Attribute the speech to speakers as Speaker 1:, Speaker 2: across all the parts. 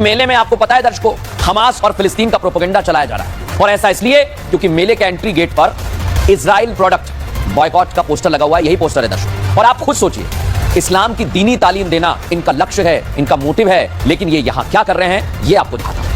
Speaker 1: मेले में आपको पता है दर्शकों, हमास और फिलिस्तीन का प्रोपेगेंडा चलाया जा रहा है, और ऐसा इसलिए क्योंकि मेले के एंट्री गेट पर इजराइल प्रोडक्ट बॉयकॉट का पोस्टर लगा हुआ है। यही पोस्टर है दर्शकों, और आप खुद सोचिए, इस्लाम की दीनी तालीम देना इनका लक्ष्य है, इनका मोटिव है, लेकिन ये यहां क्या कर रहे हैं ये आपको दिखाता हूं।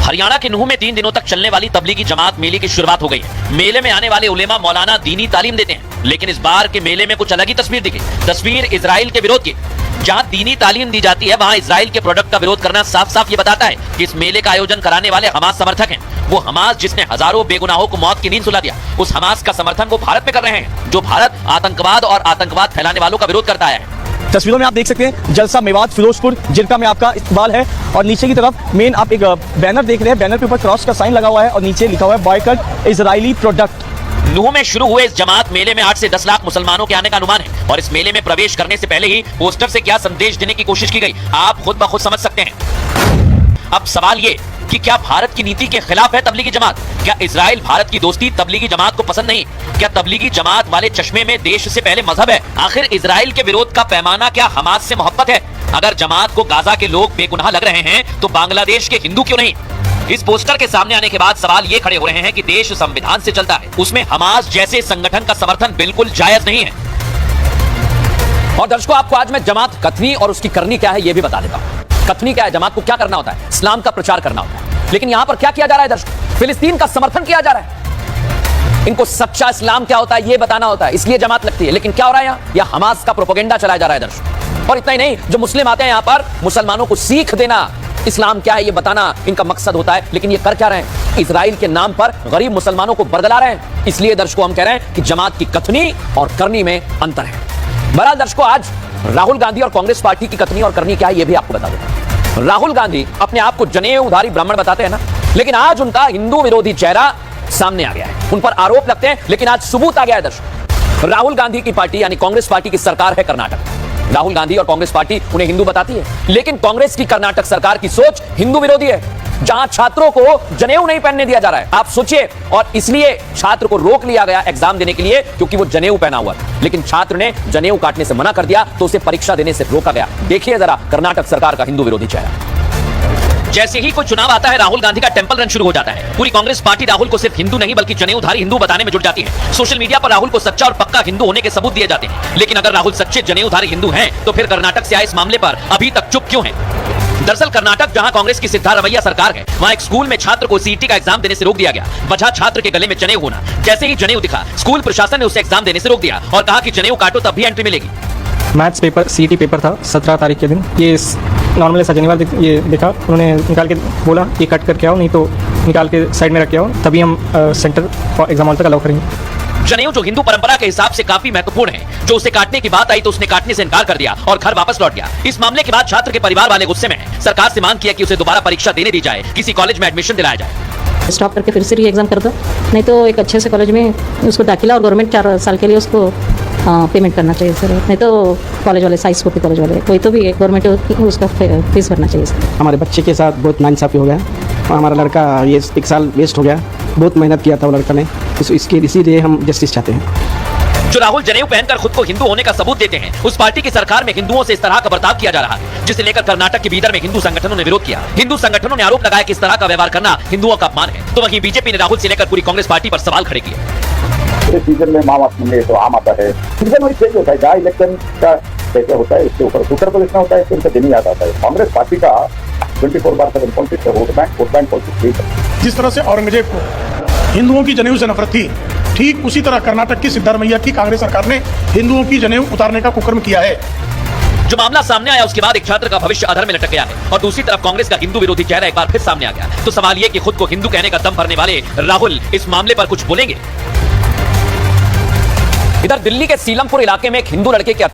Speaker 1: हरियाणा के नूह में 3 दिनों तक चलने वाली तबलीगी जमात मेले की शुरुआत हो गई है। मेले में आने वाले उलेमा मौलाना दीनी तालीम देते हैं, लेकिन इस बार के मेले में कुछ अलग ही तस्वीर दिखी। तस्वीर इजराइल के विरोध की। जहां दीनी तालीम दी जाती है, वहां इजराइल के प्रोडक्ट का विरोध करना साफ साफ ये बताता है कि इस मेले का आयोजन कराने वाले हमास समर्थक हैं। वो हमास जिसने हजारों बेगुनाहों को मौत की नींद सुला दिया, उस हमास का समर्थन वो भारत में कर रहे हैं, जो भारत आतंकवाद और आतंकवाद फैलाने वालों का विरोध करता है।
Speaker 2: तस्वीरों में आप देख सकते हैं जलसा मेवात फिरोजपुर जिरका में आपका इस्तेमाल है, और नीचे की तरफ मेन आप एक बैनर देख रहे हैं। बैनर के ऊपर क्रॉस का साइन लगा हुआ है और नीचे लिखा हुआ है बॉयकॉट इजरायली प्रोडक्ट।
Speaker 1: नूह में शुरू हुए इस जमात मेले में 8 से 10 लाख मुसलमानों के आने का अनुमान है, और इस मेले में प्रवेश करने से पहले ही पोस्टर से क्या संदेश देने की कोशिश की गई, आप खुद ब खुद समझ सकते हैं। अब सवाल ये कि क्या भारत की नीति के खिलाफ है तबलीगी जमात? क्या इजराइल भारत की दोस्ती तबलीगी जमात को पसंद नहीं? क्या तबलीगी जमात वाले चश्मे में देश से पहले मजहब है? आखिर इजराइल के विरोध का पैमाना क्या हमास से मोहब्बत है? अगर जमात को गाजा के लोग बेगुनाह लग रहे हैं, तो बांग्लादेश के हिंदू क्यों नहीं? इस पोस्टर के सामने आने के बाद सवाल ये खड़े हो रहे हैं कि देश संविधान से चलता है, उसमें हमास जैसे संगठन का समर्थन बिल्कुल जायज नहीं है। और दर्शकों, आपको आज मैं जमात कथनी और उसकी करनी क्या है ये भी बता देता हूं। कथनी क्या है? जमात को क्या करना होता है? इस्लाम का प्रचार करना होता है, लेकिन यहां पर क्या किया जा रहा है दर्शकों? फिलिस्तीन का समर्थन किया जा रहा है। इनको सच्चा इस्लाम क्या होता है ये बताना होता है, इसलिए जमात लगती है। लेकिन क्या हो रहा है यहाँ हमास का प्रोपेगेंडा चलाया जा रहा है दर्शकों। और इतना ही नहीं, जो मुस्लिम आते हैं यहाँ पर मुसलमानों को सीख देना, इस्लाम क्या है ये बताना इनका मकसद होता है। लेकिन ये कर क्या रहे हैं? इजराइल के नाम पर गरीब मुसलमानों को बरगला रहे हैं। इसलिए दर्शकों हम कह रहे हैं कि जमात की कथनी और करनी में अंतर है। बहरहाल दर्शकों, आज राहुल गांधी और कांग्रेस पार्टी की कथनी और करनी क्या है ये भी आपको बता देता हूं। राहुल गांधी अपने आप को जनेऊधारी ब्राह्मण बताते हैं ना, लेकिन आज उनका हिंदू विरोधी चेहरा सामने आ गया है। उन पर आरोप लगते हैं, लेकिन आज सबूत आ गया है दर्शकों। राहुल गांधी की पार्टी यानी कांग्रेस पार्टी की सरकार है कर्नाटक। राहुल गांधी और कांग्रेस पार्टी उन्हें हिंदू बताती है, लेकिन कांग्रेस की कर्नाटक सरकार की सोच हिंदू विरोधी है, जहां छात्रों को जनेऊ नहीं पहनने दिया जा रहा है। आप सोचिए, और इसलिए छात्र को रोक लिया गया एग्जाम देने के लिए क्योंकि वो जनेऊ पहना हुआ था, लेकिन छात्र ने जनेऊ काटने से मना कर दिया तो उसे परीक्षा देने से रोका गया। देखिए जरा कर्नाटक सरकार का हिंदू विरोधी चेहरा। जैसे ही कोई चुनाव आता है, राहुल गांधी का टेंपल रन शुरू हो जाता है। पूरी कांग्रेस पार्टी राहुल को सिर्फ हिंदू नहीं बल्कि जनेऊधारी हिंदू बताने में जुट जाती है। सोशल मीडिया पर राहुल को सच्चा और पक्का हिंदू होने के सबूत दिए जाते हैं। लेकिन अगर राहुल सच्चे जनेऊधारी हिंदू हैं, तो फिर कर्नाटक से आए इस मामले पर अभी तक चुप क्यों हैं? दरअसल कर्नाटक, जहां कांग्रेस की सिद्धा रवैया सरकार है, वहां एक स्कूल में छात्र को सीईटी का एग्जाम देने से रोक दिया गया। वजह छात्र के गले में जनेऊ होना। जैसे ही जनेऊ दिखा, स्कूल प्रशासन ने उसे एग्जाम देने से रोक दिया और कहा कि जनेऊ काटो तब भी एंट्री मिलेगी।
Speaker 3: मैथ्स पेपर सीईटी पेपर था 17 तारीख के दिन। ये नॉर्मल ऐसा जनेवाल ये देखा, उन्होंने निकाल के बोला ये कट करके आओ, नहीं तो निकाल के साइड में रख के आओ, तभी हम सेंटर एग्जाम हॉल तक अलाउ करेंगे।
Speaker 1: जनेऊ जो हिंदू परंपरा के हिसाब से काफी महत्वपूर्ण है, जो उसे काटने की बात आई तो उसने काटने से इनकार कर दिया और घर वापस लौट गया। इस मामले के बाद छात्र के परिवार वाले गुस्से में हैं। सरकार से मांग किया कि उसे दोबारा परीक्षा देने दी जाए, किसी कॉलेज में एडमिशन दिलाया जाए।
Speaker 4: स्टॉप करके फिर से री एग्जाम कर दो, नहीं तो एक अच्छे से कॉलेज में उसको दाखिला, और गवर्नमेंट 4 साल के लिए उसको पेमेंट करना चाहिए सर। नहीं तो कॉलेज वाले, साइंस कॉपी कॉलेज वाले, कोई तो भी गवर्नमेंट उसका फीस भरना चाहिए सर।
Speaker 5: हमारे बच्चे के साथ बहुत नाइंसाफी हो गया, और हमारा लड़का ये 1 साल वेस्ट हो गया। बहुत मेहनत किया था वो लड़का ने, इसीलिए हम जस्टिस चाहते हैं।
Speaker 1: जो राहुल जनेऊ पहनकर खुद को हिंदू होने का सबूत देते हैं, उस पार्टी की सरकार में हिंदुओं से इस तरह का बर्ताव किया जा रहा है, जिसे लेकर कर्नाटक के भीतर में हिंदू संगठनों ने विरोध किया। हिंदू संगठनों ने आरोप लगाया कि इस तरह का व्यवहार करना हिंदुओं का अपमान है। तो वहीं बीजेपी ने राहुल से लेकर पूरी कांग्रेस पार्टी पर सवाल खड़े किए।
Speaker 6: सीजन में माँ बाप मिले तो आम आता है, सीजन वही चेंज होता है। जहाँ इलेक्शन का कैसे होता है, इसके ऊपर उत्तर प्रदेश में होता है, इसके दिन याद आता है। कांग्रेस पार्टी का 24/7 पॉलिटिक्स है, वोट बैंक पॉलिटिक्स है।
Speaker 7: जिस तरह से औरंगजेब को हिंदुओं की जनेऊ से नफरत थी, ठीक उसी तरह कर्नाटक की सिद्धारमैया की कांग्रेस सरकार ने हिंदुओं की जनेऊ उतारने का कुकर्म किया है।
Speaker 1: जो मामला सामने आया उसके बाद एक छात्र का भविष्य अधर में लटक गया है, और दूसरी तरफ कांग्रेस का हिंदू विरोधी चेहरा एक बार फिर सामने आ गया। तो सवाल ये कि खुद को हिंदू कहने का दम भरने वाले राहुल इस मामले पर कुछ बोलेंगे? इधर दिल्ली के सीलमपुर इलाके में एक हिंदू लड़के के